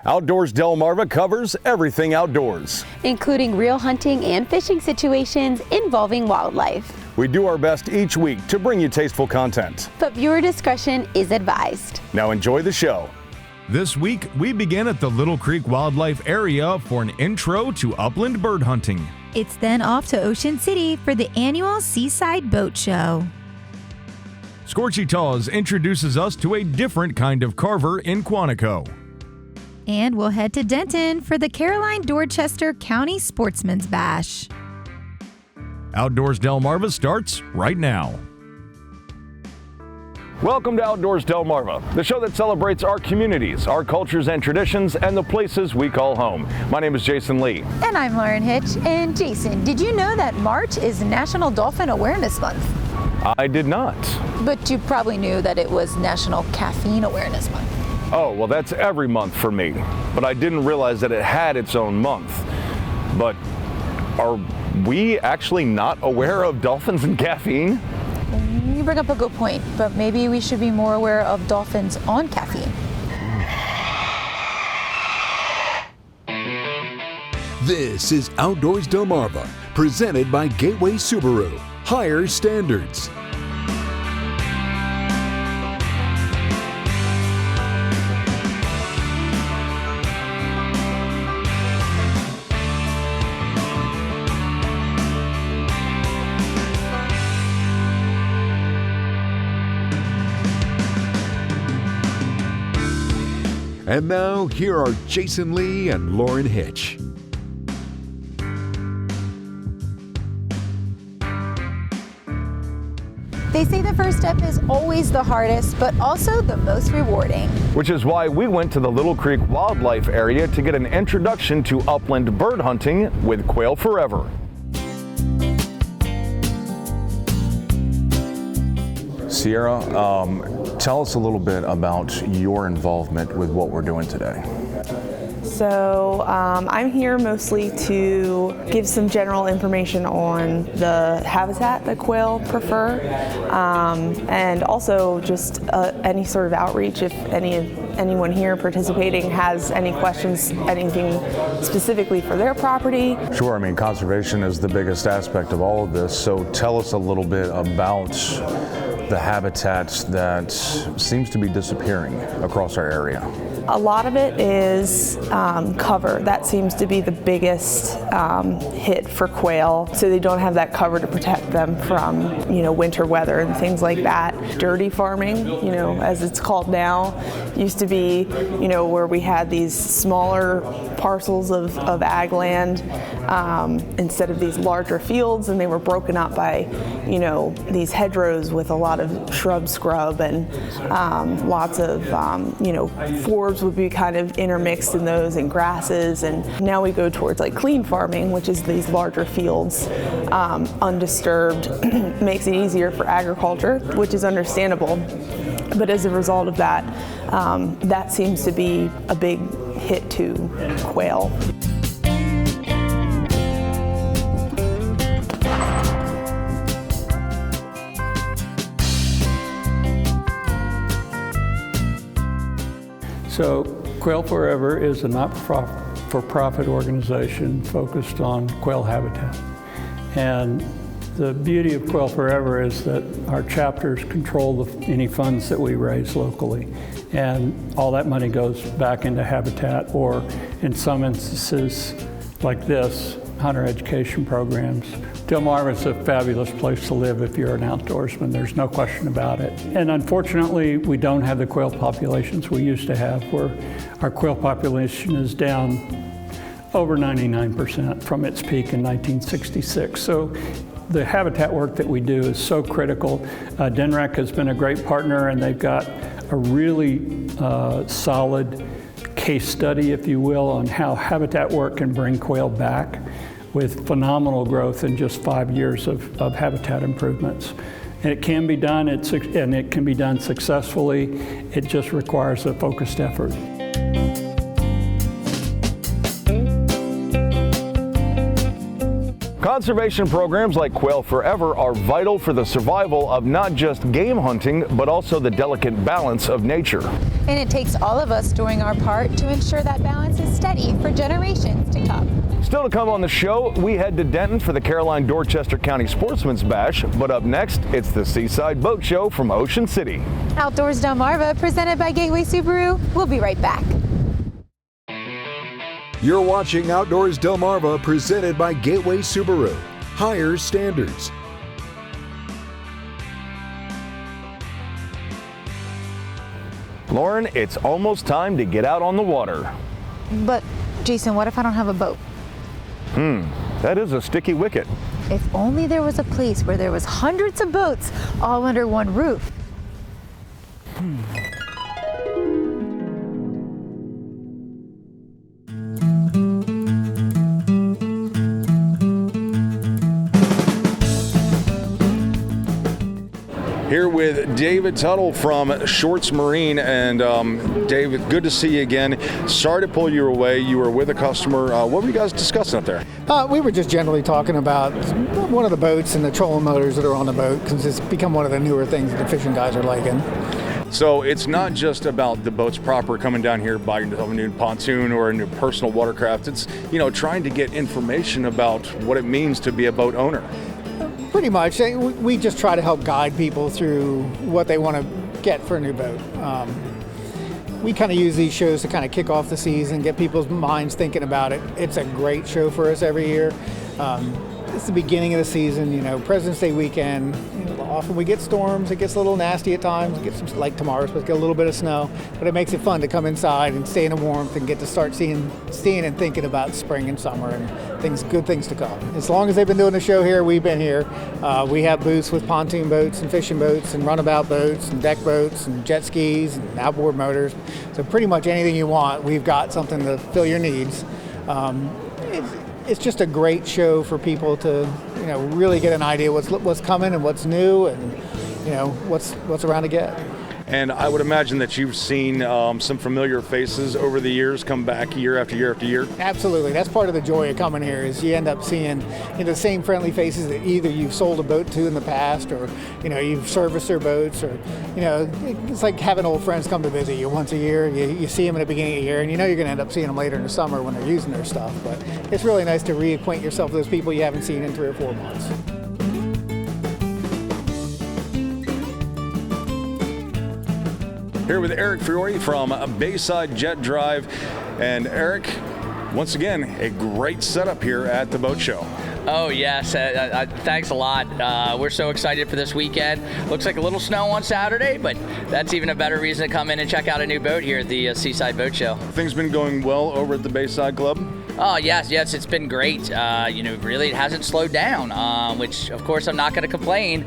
Outdoors Delmarva covers everything outdoors, including real hunting and fishing situations involving wildlife. We do our best each week to bring you tasteful content, but viewer discretion is advised. Now enjoy the show. This week, we begin at the Little Creek Wildlife Area for an intro to upland bird hunting. It's then off to Ocean City for the annual Seaside Boat Show. Scorchy Taws introduces us to a different kind of carver in Quantico. And we'll head to Denton for the Caroline-Dorchester County Sportsman's Bash. Outdoors Delmarva starts right now. Welcome to Outdoors Delmarva, the show that celebrates our communities, our cultures and traditions, and the places we call home. My name is Jason Lee. And I'm Lauren Hitch. And Jason, did you know that March is National Dolphin Awareness Month? I did not. But you probably knew that it was National Caffeine Awareness Month. Oh, well, that's every month for me. But I didn't realize that it had its own month. But are we actually not aware of dolphins and caffeine? You bring up a good point, but maybe we should be more aware of dolphins on caffeine. This is Outdoors Delmarva, presented by Gateway Subaru. Higher standards. And now, here are Jason Lee and Lauren Hitch. They say the first step is always the hardest, but also the most rewarding. Which is why we went to the Little Creek Wildlife Area to get an introduction to upland bird hunting with Quail Forever. Sierra, tell us a little bit about your involvement with what we're doing today. So I'm here mostly to give some general information on the habitat that quail prefer, and also just any sort of outreach if anyone here participating has any questions, anything specifically for their property. Sure, I mean, conservation is the biggest aspect of all of this, so tell us a little bit about the habitat that seems to be disappearing across our area. A lot of it is cover. That seems to be the biggest hit for quail. So they don't have that cover to protect them from, winter weather and things like that. Dirty farming, as it's called now, used to be, where we had these smaller parcels of ag land instead of these larger fields, and they were broken up by, these hedgerows with a lot of shrub scrub and lots of, forbs would be kind of intermixed in those and grasses. And now we go towards like clean farming, which is these larger fields, undisturbed, makes it easier for agriculture, which is understandable. But as a result of that, that seems to be a big hit to quail. So Quail Forever is a not-for-profit organization focused on quail habitat. And the beauty of Quail Forever is that our chapters control any funds that we raise locally. And all that money goes back into habitat, or in some instances like this, hunter education programs. Delmarva is a fabulous place to live if you're an outdoorsman. There's no question about it. And unfortunately, we don't have the quail populations we used to have, where our quail population is down over 99% from its peak in 1966. So the habitat work that we do is so critical. DNREC has been a great partner, and they've got a really solid case study, if you will, on how habitat work can bring quail back, with phenomenal growth in just 5 years of habitat improvements. And it can be done, and it can be done successfully. It just requires a focused effort. Conservation programs like Quail Forever are vital for the survival of not just game hunting, but also the delicate balance of nature. And it takes all of us doing our part to ensure that balance is steady for generations to come. Still to come on the show, we head to Denton for the Caroline Dorchester County Sportsman's Bash, but up next, it's the Seaside Boat Show from Ocean City. Outdoors Delmarva, presented by Gateway Subaru. We'll be right back. You're watching Outdoors Delmarva, presented by Gateway Subaru. Higher standards. Lauren, it's almost time to get out on the water. But, Jason, what if I don't have a boat? That is a sticky wicket. If only there was a place where there was hundreds of boats all under one roof. Here with David Tuttle from Shorts Marine, and David, good to see you again. Sorry to pull you away. You were with a customer. What were you guys discussing up there? We were just generally talking about one of the boats and the trolling motors that are on the boat, because it's become one of the newer things that the fishing guys are liking. So it's not just about the boats proper coming down here buying a new pontoon or a new personal watercraft. It's, trying to get information about what it means to be a boat owner. Pretty much. We just try to help guide people through what they want to get for a new boat. We kind of use these shows to kind of kick off the season, get people's minds thinking about it. It's a great show for us every year. It's the beginning of the season, President's Day weekend. Often we get storms. It gets a little nasty at times. Get some, like tomorrow's supposed to get a little bit of snow, but it makes it fun to come inside and stay in the warmth and get to start seeing and thinking about spring and summer and good things to come. As long as they've been doing the show here, we've been here. We have booths with pontoon boats and fishing boats and runabout boats and deck boats and jet skis and outboard motors. So pretty much anything you want, we've got something to fill your needs. It's just a great show for people to, really get an idea what's coming and what's new and, what's around to get. And I would imagine that you've seen some familiar faces over the years come back year after year after year. Absolutely. That's part of the joy of coming here is you end up seeing the same friendly faces that either you've sold a boat to in the past or, you've serviced their boats or, it's like having old friends come to visit you once a year. You see them at the beginning of the year and you're going to end up seeing them later in the summer when they're using their stuff. But it's really nice to reacquaint yourself with those people you haven't seen in 3 or 4 months. Here with Eric Fiore from Bayside Jet Drive. And Eric, once again, a great setup here at the boat show. Oh, yes. Thanks a lot. We're so excited for this weekend. Looks like a little snow on Saturday, but that's even a better reason to come in and check out a new boat here at the Seaside Boat Show. Things been going well over at the Bayside Club? Oh, yes, it's been great. Really, it hasn't slowed down, which, of course, I'm not going to complain.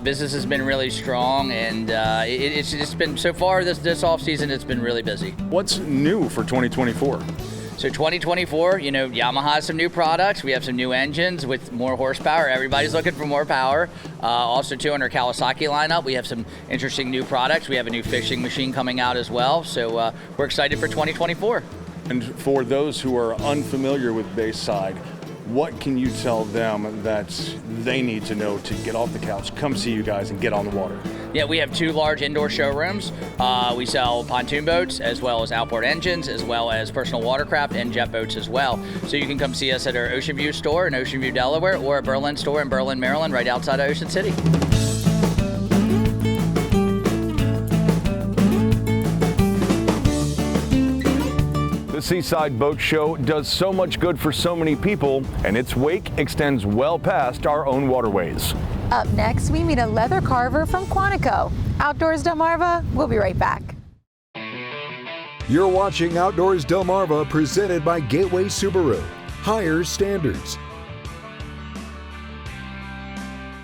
Business has been really strong, and it's been, so far this off season, it's been really busy. What's new for 2024? So 2024, Yamaha has some new products. We have some new engines with more horsepower. Everybody's looking for more power. Also, too, on our Kawasaki lineup, we have some interesting new products. We have a new fishing machine coming out as well. So we're excited for 2024. And for those who are unfamiliar with Bayside, what can you tell them that they need to know to get off the couch, come see you guys, and get on the water? Yeah, we have 2 large indoor showrooms. We sell pontoon boats as well as outboard engines, as well as personal watercraft and jet boats as well. So you can come see us at our Ocean View store in Ocean View, Delaware, or our Berlin store in Berlin, Maryland, right outside of Ocean City. The Seaside Boat Show does so much good for so many people, and its wake extends well past our own waterways. Up next, we meet a leather carver from Quantico. Outdoors Delmarva, we'll be right back. You're watching Outdoors Delmarva, presented by Gateway Subaru. Higher standards.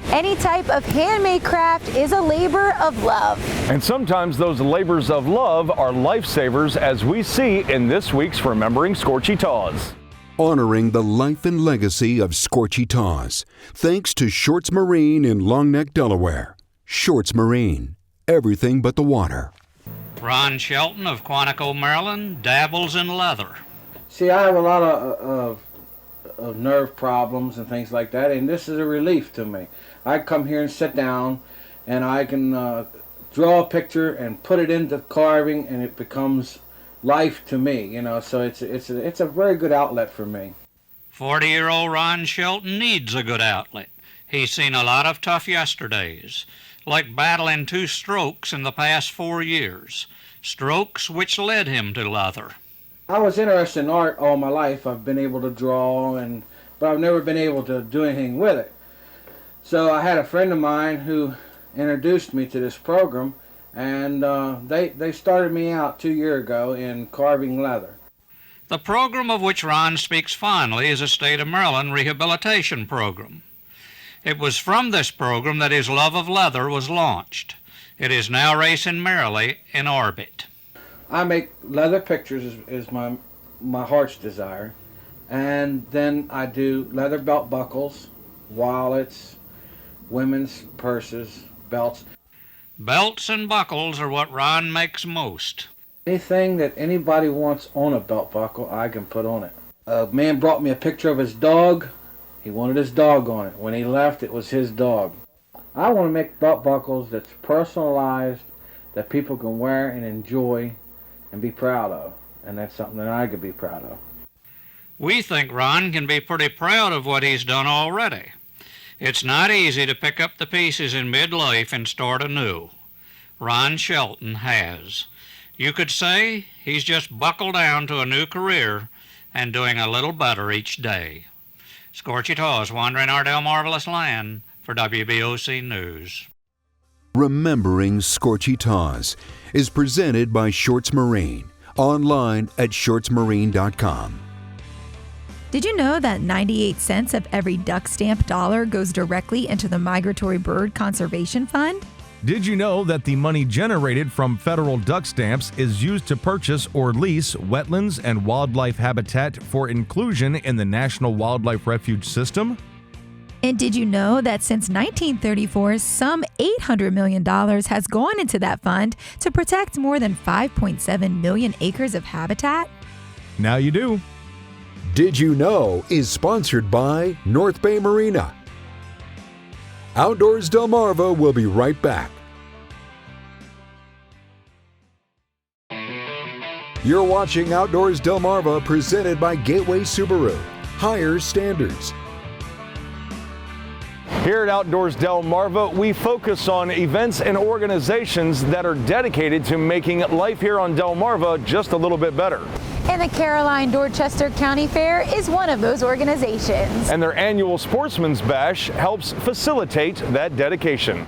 Any type of handmade craft is a labor of love. And sometimes those labors of love are lifesavers, as we see in this week's Remembering Scorchy Taws. Honoring the life and legacy of Scorchy Taws, thanks to Shorts Marine in Long Neck, Delaware. Shorts Marine, everything but the water. Ron Shelton of Quantico, Maryland, dabbles in leather. See, I have a lot of of nerve problems and things like that, and this is a relief to me. I come here and sit down, and I can draw a picture and put it into carving, and it becomes life to me, you know. So it's a very good outlet for me. 40-year-old Ron Shelton needs a good outlet. He's seen a lot of tough yesterdays, like battling 2 strokes in the past 4 years, strokes which led him to leather. I was interested in art all my life. I've been able to draw, but I've never been able to do anything with it. So I had a friend of mine who introduced me to this program, and they started me out 2 years ago in carving leather. The program of which Ron speaks fondly is a state of Maryland rehabilitation program. It was from this program that his love of leather was launched. It is now racing merrily in orbit. I make leather pictures is my heart's desire, and then I do leather belt buckles, wallets, women's purses, belts. Belts and buckles are what Ron makes most. Anything that anybody wants on a belt buckle, I can put on it. A man brought me a picture of his dog. He wanted his dog on it. When he left, it was his dog. I want to make belt buckles that's personalized, that people can wear and enjoy and be proud of. And that's something that I could be proud of. We think Ron can be pretty proud of what he's done already. It's not easy to pick up the pieces in midlife and start anew. Ron Shelton has. You could say he's just buckled down to a new career and doing a little better each day. Scorchy Taws wandering our Delmarvelous land for WBOC News. Remembering Scorchy Taws is presented by Shorts Marine, online at shortsmarine.com. Did you know that 98 cents of every duck stamp dollar goes directly into the Migratory Bird Conservation Fund? Did you know that the money generated from federal duck stamps is used to purchase or lease wetlands and wildlife habitat for inclusion in the National Wildlife Refuge System? And did you know that since 1934, some $800 million has gone into that fund to protect more than 5.7 million acres of habitat? Now you do. Did You Know is sponsored by North Bay Marina. Outdoors Delmarva will be right back. You're watching Outdoors Delmarva presented by Gateway Subaru. Higher standards. Here at Outdoors Delmarva, we focus on events and organizations that are dedicated to making life here on Delmarva just a little bit better. And the Caroline Dorchester County Fair is one of those organizations. And their annual Sportsmans Bash helps facilitate that dedication.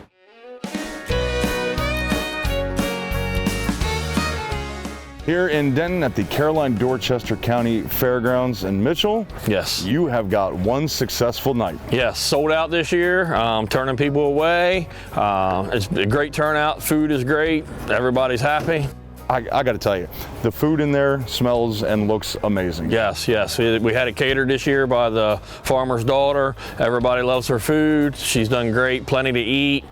Here in Denton at the Caroline Dorchester County Fairgrounds in Mitchell. Yes. You have got one successful night. Yes, sold out this year, turning people away. It's a great turnout, food is great, everybody's happy. I got to tell you, the food in there smells and looks amazing. Yes, yes. We had it catered this year by the farmer's daughter. Everybody loves her food. She's done great, plenty to eat.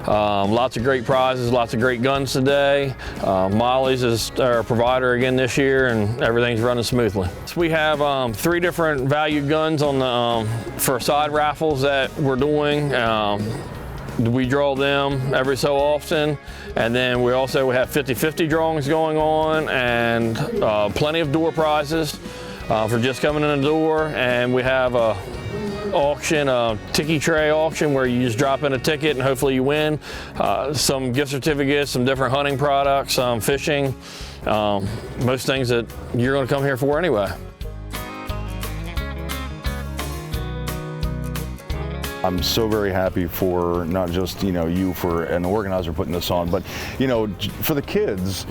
Lots of great prizes, lots of great guns today. Molly's is our provider again this year, and everything's running smoothly. So we have 3 different value guns on the for side raffles that we're doing. We draw them every so often, and then we also have 50-50 drawings going on, and plenty of door prizes for just coming in the door. And we have a auction, a ticky tray auction, where you just drop in a ticket and hopefully you win. Some gift certificates, some different hunting products, fishing, most things that you're going to come here for anyway. I'm so very happy for not just, you for an organizer putting this on, but, for the kids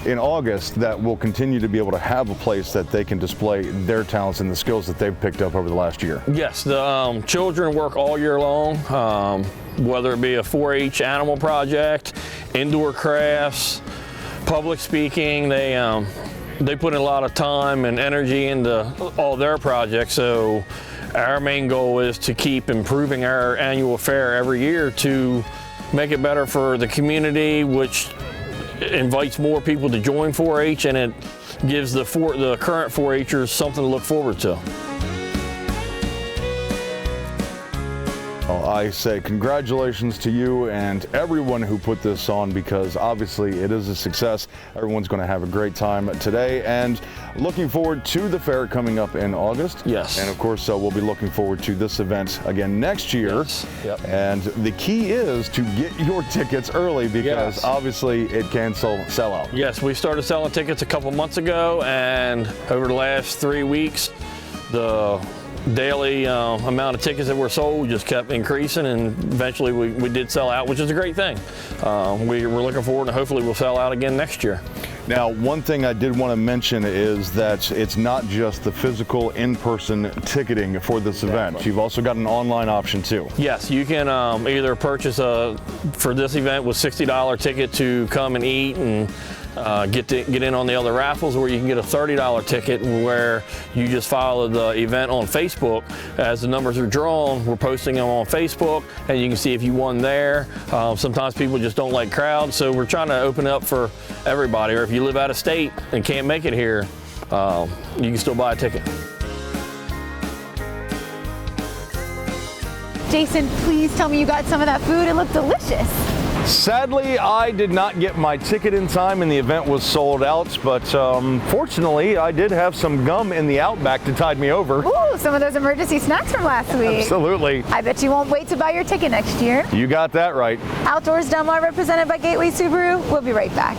in August that will continue to be able to have a place that they can display their talents and the skills that they've picked up over the last year. Yes, the children work all year long, whether it be a 4-H animal project, indoor crafts, public speaking. They put in a lot of time and energy into all their projects, so our main goal is to keep improving our annual fair every year to make it better for the community, which invites more people to join 4-H, and it gives the current 4-H'ers something to look forward to. Well, I say congratulations to you and everyone who put this on, because obviously it is a success. Everyone's going to have a great time today, and looking forward to the fair coming up in August. Yes. And of course, we'll be looking forward to this event again next year. Yes. Yep. And the key is to get your tickets early, because obviously it can sell out. Yes, we started selling tickets a couple months ago, and over the last 3 weeks, the daily amount of tickets that were sold just kept increasing, and eventually we did sell out, which is a great thing. We're looking forward, and hopefully we'll sell out again next year. Now, one thing I did want to mention is that it's not just the physical in-person ticketing for this event. You've also got an online option too. Yes, you can either purchase for this event with $60 ticket to come and eat and get in on the other raffles, or you can get a $30 ticket where you just follow the event on Facebook. As the numbers are drawn, we're posting them on Facebook, and you can see if you won there. Sometimes people just don't like crowds, so we're trying to open it up for everybody. Or if you live out of state and can't make it here, you can still buy a ticket. Jason, please tell me you got some of that food. It looked delicious. Sadly, I did not get my ticket in time and the event was sold out, but fortunately, I did have some gum in the Outback to tide me over. Ooh, some of those emergency snacks from last week. Absolutely. I bet you won't wait to buy your ticket next year. You got that right. Outdoors Delmarva, presented by Gateway Subaru. We'll be right back.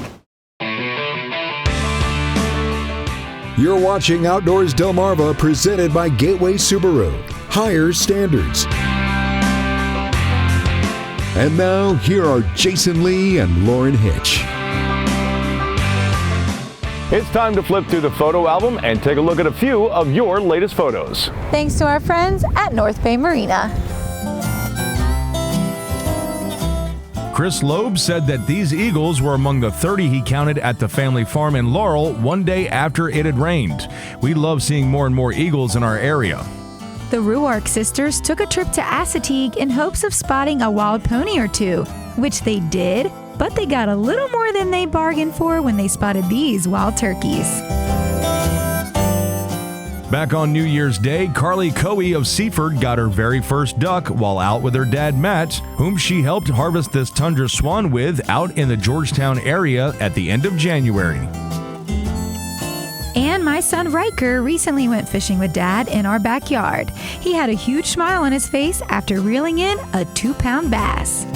You're watching Outdoors Delmarva, presented by Gateway Subaru. Higher standards. And now, here are Jason Lee and Lauren Hitch. It's time to flip through the photo album and take a look at a few of your latest photos. Thanks to our friends at North Bay Marina. Chris Loeb said that these eagles were among the 30 he counted at the family farm in Laurel one day after it had rained. We love seeing more and more eagles in our area. The Ruark sisters took a trip to Assateague in hopes of spotting a wild pony or two, which they did, but they got a little more than they bargained for when they spotted these wild turkeys. Back on New Year's Day, Carly Coey of Seaford got her very first duck while out with her dad Matt, whom she helped harvest this tundra swan with out in the Georgetown area at the end of January. And my son Riker recently went fishing with Dad in our backyard. He had a huge smile on his face after reeling in a 2-pound bass.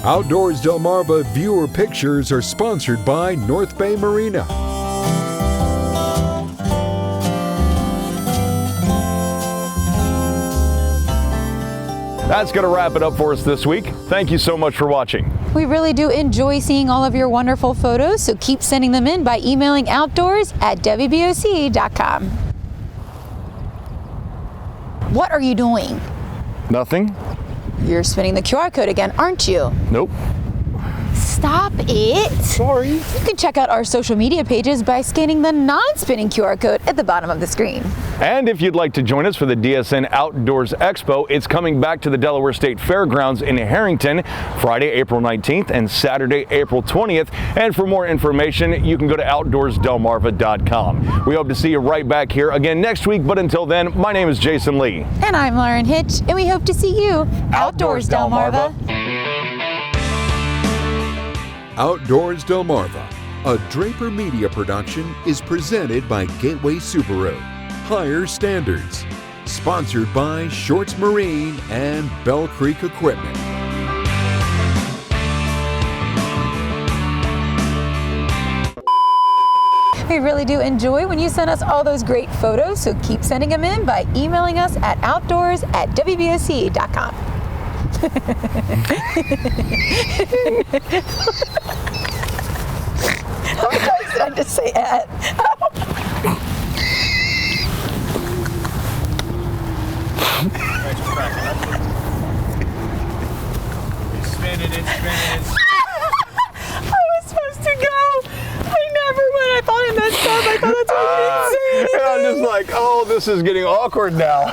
Outdoors Delmarva viewer pictures are sponsored by North Bay Marina. That's going to wrap it up for us this week. Thank you so much for watching. We really do enjoy seeing all of your wonderful photos, so keep sending them in by emailing outdoors@wboc.com. What are you doing? Nothing. You're spinning the QR code again, aren't you? Nope. Stop it. Sorry. You can check out our social media pages by scanning the non-spinning QR code at the bottom of the screen. And if you'd like to join us for the DSN Outdoors Expo, it's coming back to the Delaware State Fairgrounds in Harrington, Friday, April 19th and Saturday, April 20th. And for more information, you can go to outdoorsdelmarva.com. We hope to see you right back here again next week, but until then, my name is Jason Lee. And I'm Lauren Hitch, and we hope to see you Outdoors Delmarva. Outdoors Delmarva, a Draper Media production, is presented by Gateway Subaru. Higher standards. Sponsored by Shorts Marine and Bell Creek Equipment. We really do enjoy when you send us all those great photos, so keep sending them in by emailing us at outdoors@wboc.com. How many times did I just say at? Spin it. I was supposed to go. I never went. I thought I meant This is getting awkward now.